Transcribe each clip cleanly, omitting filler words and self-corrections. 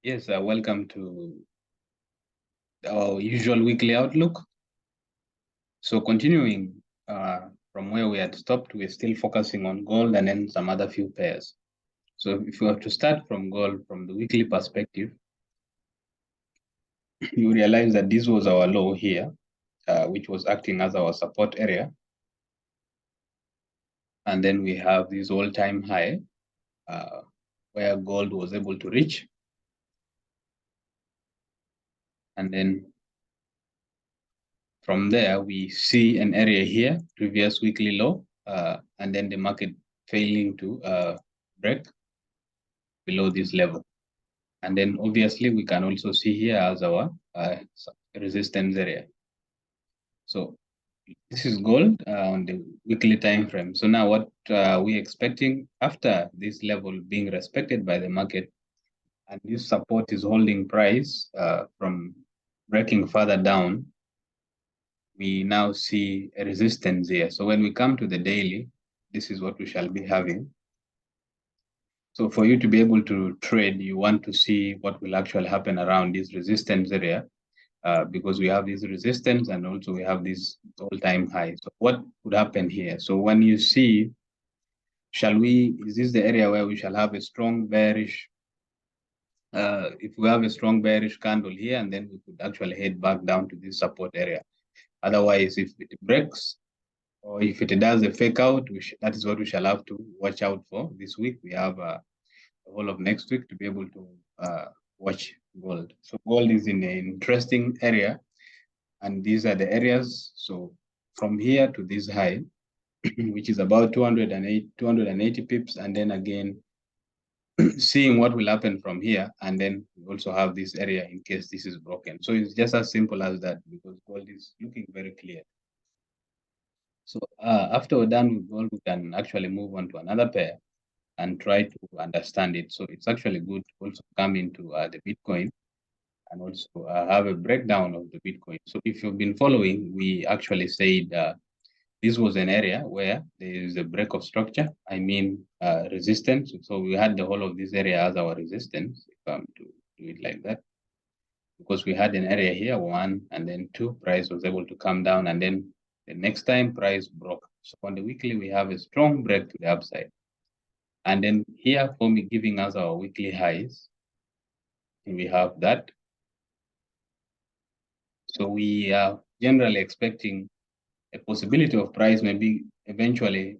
Yes, welcome to our usual weekly outlook. So continuing from where we had stopped, we're still focusing on gold and then some other few pairs. So if we have to start from gold from the weekly perspective, you realize that this was our low here, which was acting as our support area. And then we have this all-time high where gold was able to reach. And then from there, we see an area here, previous weekly low, and then the market failing to break below this level. And then obviously we can also see here as our resistance area. So this is gold on the weekly time frame. So now what we're expecting after this level being respected by the market, and this support is holding price from breaking further down, we now see a resistance here. So when we come to the daily, this is what we shall be having. So for you to be able to trade, you want to see what will actually happen around this resistance area because we have this resistance and also we have this all-time high. So what would happen here? So when you see, is this the area where we shall have a strong bearish if we have a strong bearish candle here, and then we could actually head back down to this support area. Otherwise, if it breaks or if it does a fake out, that is what we shall have to watch out for this week. We have the whole of next week to be able to watch gold. So gold is in an interesting area, and these are the areas. So from here to this high, which is about 280 pips, and then again, seeing what will happen from here, and then we also have this area in case this is broken. So it's just as simple as that because gold is looking very clear. So after we're done with gold, we can actually move on to another pair and try to understand it. So it's actually good to also come into the Bitcoin and also have a breakdown of the Bitcoin. So if you've been following, we actually said this was an area where there is a break of structure, I mean resistance. So we had the whole of this area as our resistance, if I'm to do it like that, because we had an area here, 1, and then 2, price was able to come down, and then the next time price broke. So on the weekly, we have a strong break to the upside. And then here for me giving us our weekly highs, we have that. So we are generally expecting a possibility of price maybe eventually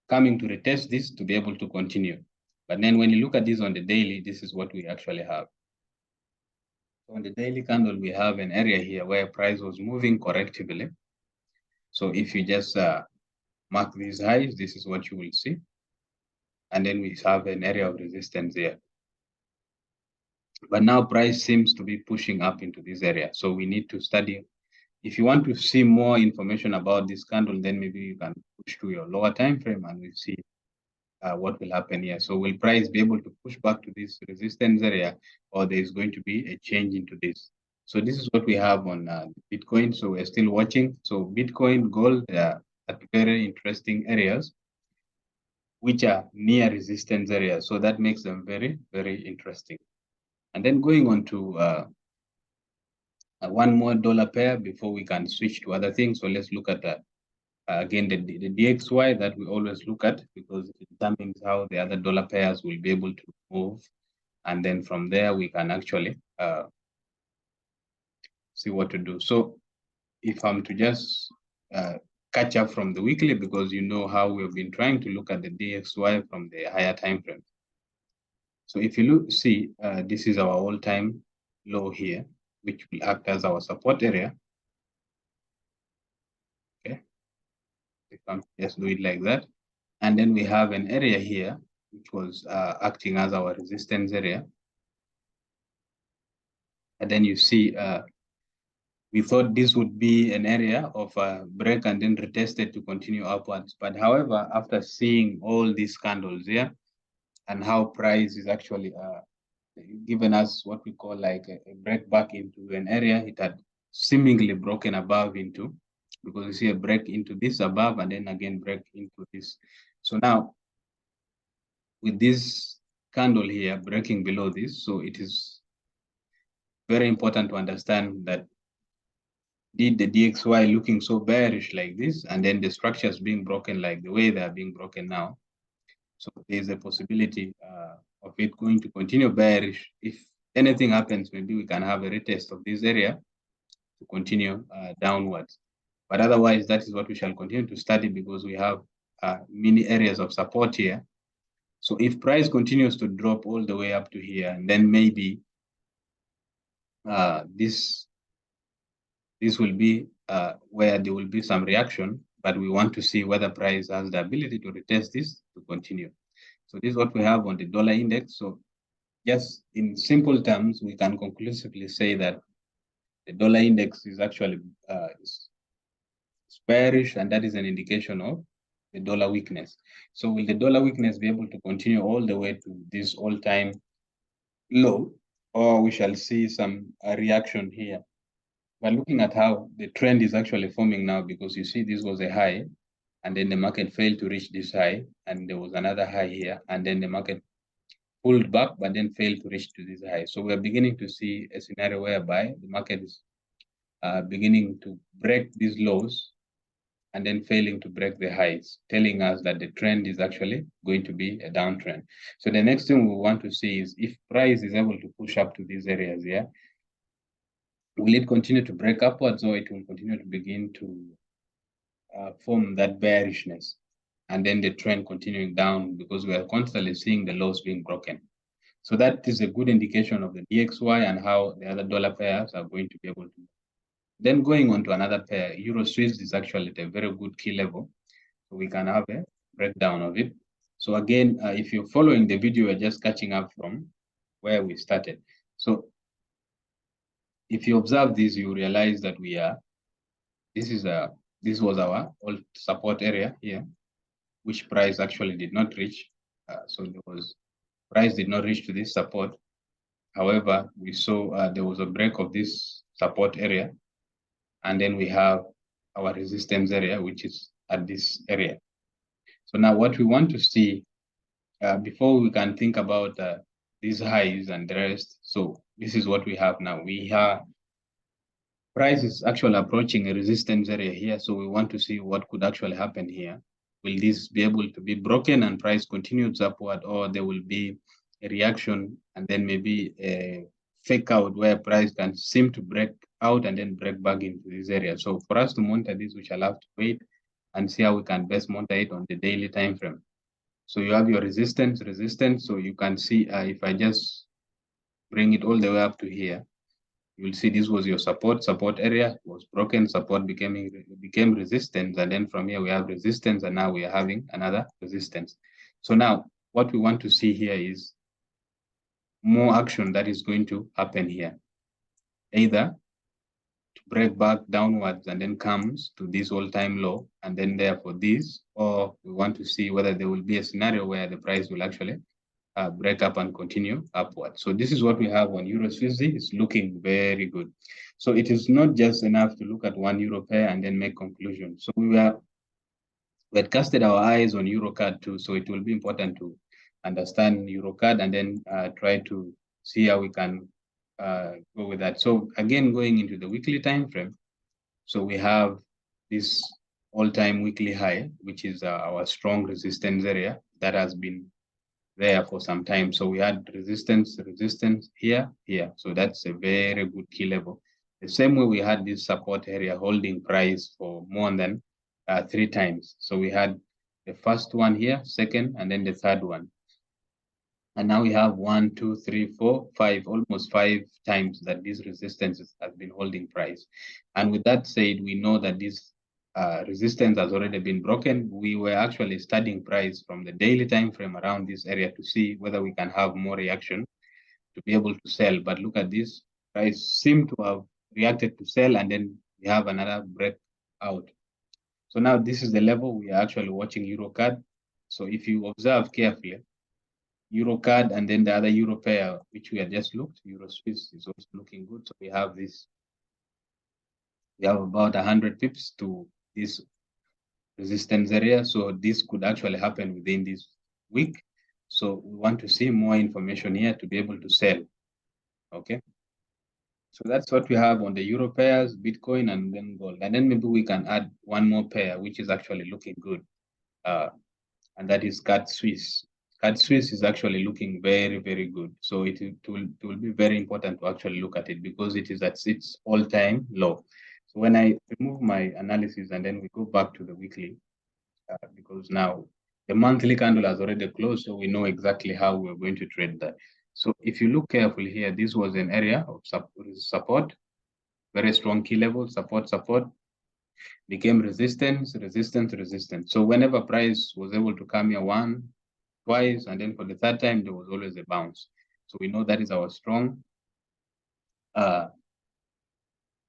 coming to retest this to be able to continue. But then when you look at this on the daily, this is what we actually have. So on the daily candle, we have an area here where price was moving correctively. So if you just mark these highs, this is what you will see. And then we have an area of resistance here. But now price seems to be pushing up into this area. So we need to study. If you want to see more information about this candle, then maybe you can push to your lower time frame and we'll see what will happen here. So will price be able to push back to this resistance area, or there's going to be a change into this? So this is what we have on Bitcoin. So we're still watching. So Bitcoin, gold, at very interesting areas, which are near resistance areas. So that makes them very, very interesting. And then going on to one more dollar pair before we can switch to other things. So let's look at that. Again, the DXY that we always look at because it determines how the other dollar pairs will be able to move. And then from there, we can actually see what to do. So if I'm to just catch up from the weekly, because you know how we've been trying to look at the DXY from the higher time frame. So if you see, this is our all-time low here, which will act as our support area. Okay, if I'm just do it like that. And then we have an area here, which was acting as our resistance area. And then you see, we thought this would be an area of a break and then retested to continue upwards. But however, after seeing all these candles here and how price is actually given us what we call like a break back into an area it had seemingly broken above into, because you see a break into this above and then again break into this. So now with this candle here breaking below this, so it is very important to understand that did the DXY looking so bearish like this, and then the structures being broken like the way they are being broken now. So there's a possibility of it going to continue bearish. If anything happens, maybe we can have a retest of this area to continue downwards. But otherwise, that is what we shall continue to study, because we have many areas of support here. So if price continues to drop all the way up to here, and then maybe this will be where there will be some reaction, but we want to see whether price has the ability to retest this to continue. So this is what we have on the dollar index. So just in simple terms, we can conclusively say that the dollar index is actually bearish, and that is an indication of the dollar weakness. So will the dollar weakness be able to continue all the way to this all-time low, or we shall see some reaction here? We're looking at how the trend is actually forming now, because you see this was a high, and then the market failed to reach this high, and there was another high here, and then the market pulled back, but then failed to reach to this high. So we're beginning to see a scenario whereby the market is beginning to break these lows and then failing to break the highs, telling us that the trend is actually going to be a downtrend. So the next thing we want to see is if price is able to push up to these areas here, will it continue to break upwards, or it will continue to begin to form that bearishness, and then the trend continuing down, because we are constantly seeing the lows being broken. So that is a good indication of the DXY and how the other dollar pairs are going to be able to. Then going on to another pair, Euro Swiss is actually at a very good key level. So we can have a breakdown of it. So again, if you're following the video, we're just catching up from where we started. So if you observe this, you realize that this was our old support area here, which price actually did not reach. So price did not reach to this support. However, we saw there was a break of this support area, and then we have our resistance area, which is at this area. So now what we want to see before we can think about these highs and the rest. So this is what we have now. We have price is actually approaching a resistance area here. So we want to see what could actually happen here. Will this be able to be broken and price continues upward, or there will be a reaction and then maybe a fake out where price can seem to break out and then break back into this area? So for us to monitor this, we shall have to wait and see how we can best monitor it on the daily time frame. So you have your resistance. So you can see if I just bring it all the way up to here, you'll see this was your support area was broken, support became resistance, and then from here we have resistance, and now we are having another resistance. So now what we want to see here is more action that is going to happen here, either to break back downwards and then comes to this all-time low, and then therefore this, or we want to see whether there will be a scenario where the price will actually break up and continue upward. So this is what we have on Euro Swiss. It's looking very good. So it is not just enough to look at one euro pair and then make conclusions. So we had casted our eyes on Eurocad too. So it will be important to understand Eurocad and then try to see how we can go with that. So again, going into the weekly time frame, so we have this all-time weekly high, which is our strong resistance area that has been there for some time. So we had resistance here. So that's a very good key level. The same way we had this support area holding price for more than 3 times. So we had the first one here, second, and then the third one. And now we have 1, 2, 3, 4, 5, almost 5 times that this resistance has been holding price. And with that said, we know that this resistance has already been broken. We were actually studying price from the daily time frame around this area to see whether we can have more reaction to be able to sell. But look at this, price seemed to have reacted to sell, and then we have another breakout. So now this is the level we are actually watching Eurocad. So if you observe carefully, Eurocad and then the other euro pair, which we had just looked, Euro Swiss is also looking good. So we have this, we have about 100 pips to this resistance area. So this could actually happen within this week. So we want to see more information here to be able to sell. Okay. So that's what we have on the euro pairs, Bitcoin, and then gold. And then maybe we can add one more pair, which is actually looking good. And that is CAD Swiss. CAD Swiss is actually looking very, very good. So it will be very important to actually look at it because it is at its all-time low. So when I remove my analysis and then we go back to the weekly, because now the monthly candle has already closed, so we know exactly how we're going to trade that. So if you look carefully here, this was an area of support, very strong key level, support, became resistance, resistance, resistance. So whenever price was able to come here one, twice, and then for the third time, there was always a bounce. So we know that is our strong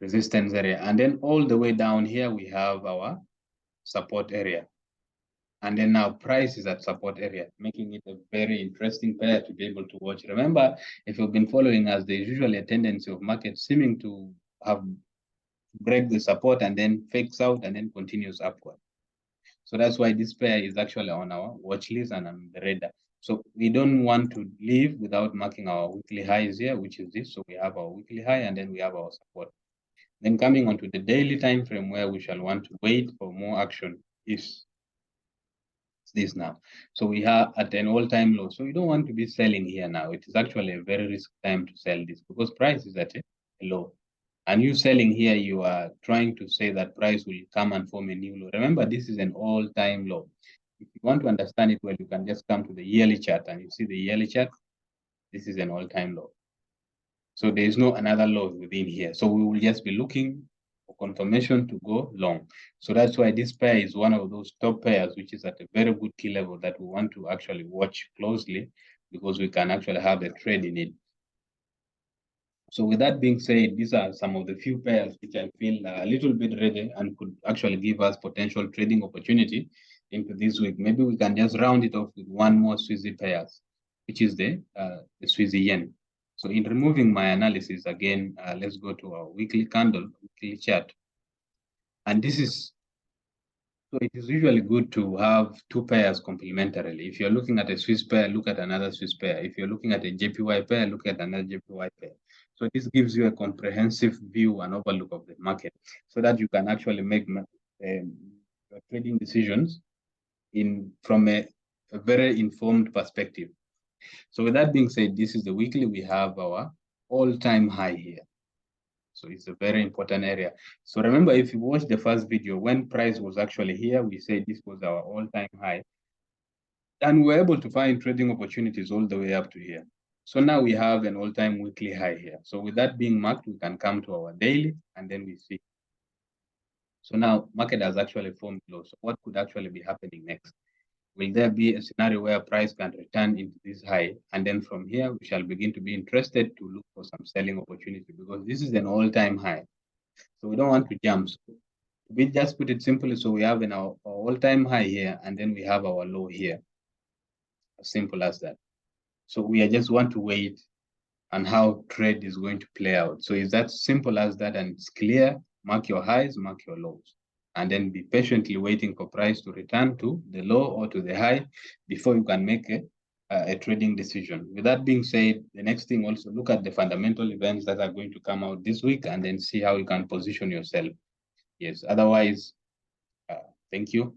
resistance area. And then all the way down here, we have our support area. And then now price is at support area, making it a very interesting pair to be able to watch. Remember, if you've been following us, there's usually a tendency of market seeming to have break the support and then fakes out and then continues upward. So that's why this pair is actually on our watch list and on the radar. So we don't want to leave without marking our weekly highs here, which is this. So we have our weekly high and then we have our support. Then coming onto the daily time frame where we shall want to wait for more action is this now. So we are at an all-time low. So you don't want to be selling here now. It is actually a very risky time to sell this because price is at a low. And you selling here, you are trying to say that price will come and form a new low. Remember, this is an all-time low. If you want to understand it well, you can just come to the yearly chart and you see the yearly chart. This is an all-time low. So there is no another low within here. So we will just be looking for confirmation to go long. So that's why this pair is one of those top pairs, which is at a very good key level that we want to actually watch closely because we can actually have a trade in it. So with that being said, these are some of the few pairs which I feel a little bit ready and could actually give us potential trading opportunity into this week. Maybe we can just round it off with one more Swissy pairs, which is the Swissy yen. So in removing my analysis again, let's go to our weekly candle, weekly chart. And this is, so it is usually good to have two pairs complementarily. If you're looking at a Swiss pair, look at another Swiss pair. If you're looking at a JPY pair, look at another JPY pair. So this gives you a comprehensive view and overlook of the market so that you can actually make trading decisions from a very informed perspective. So with that being said, this is the weekly. We have our all-time high here. So it's a very important area. So remember, if you watch the first video, when price was actually here, we said this was our all-time high. And we were able to find trading opportunities all the way up to here. So now we have an all-time weekly high here. So with that being marked, we can come to our daily and then we see. So now market has actually formed low. So what could actually be happening next? Will there be a scenario where price can return into this high? And then from here, we shall begin to be interested to look for some selling opportunity because this is an all-time high. So we don't want to jump. So we just put it simply. So we have our all-time high here, and then we have our low here. As simple as that. So we just want to wait on how trade is going to play out. So it's that simple as that, and it's clear. Mark your highs, mark your lows, and then be patiently waiting for price to return to the low or to the high before you can make a trading decision. With that being said, the next thing also look at the fundamental events that are going to come out this week and then see how you can position yourself. Yes, otherwise, thank you.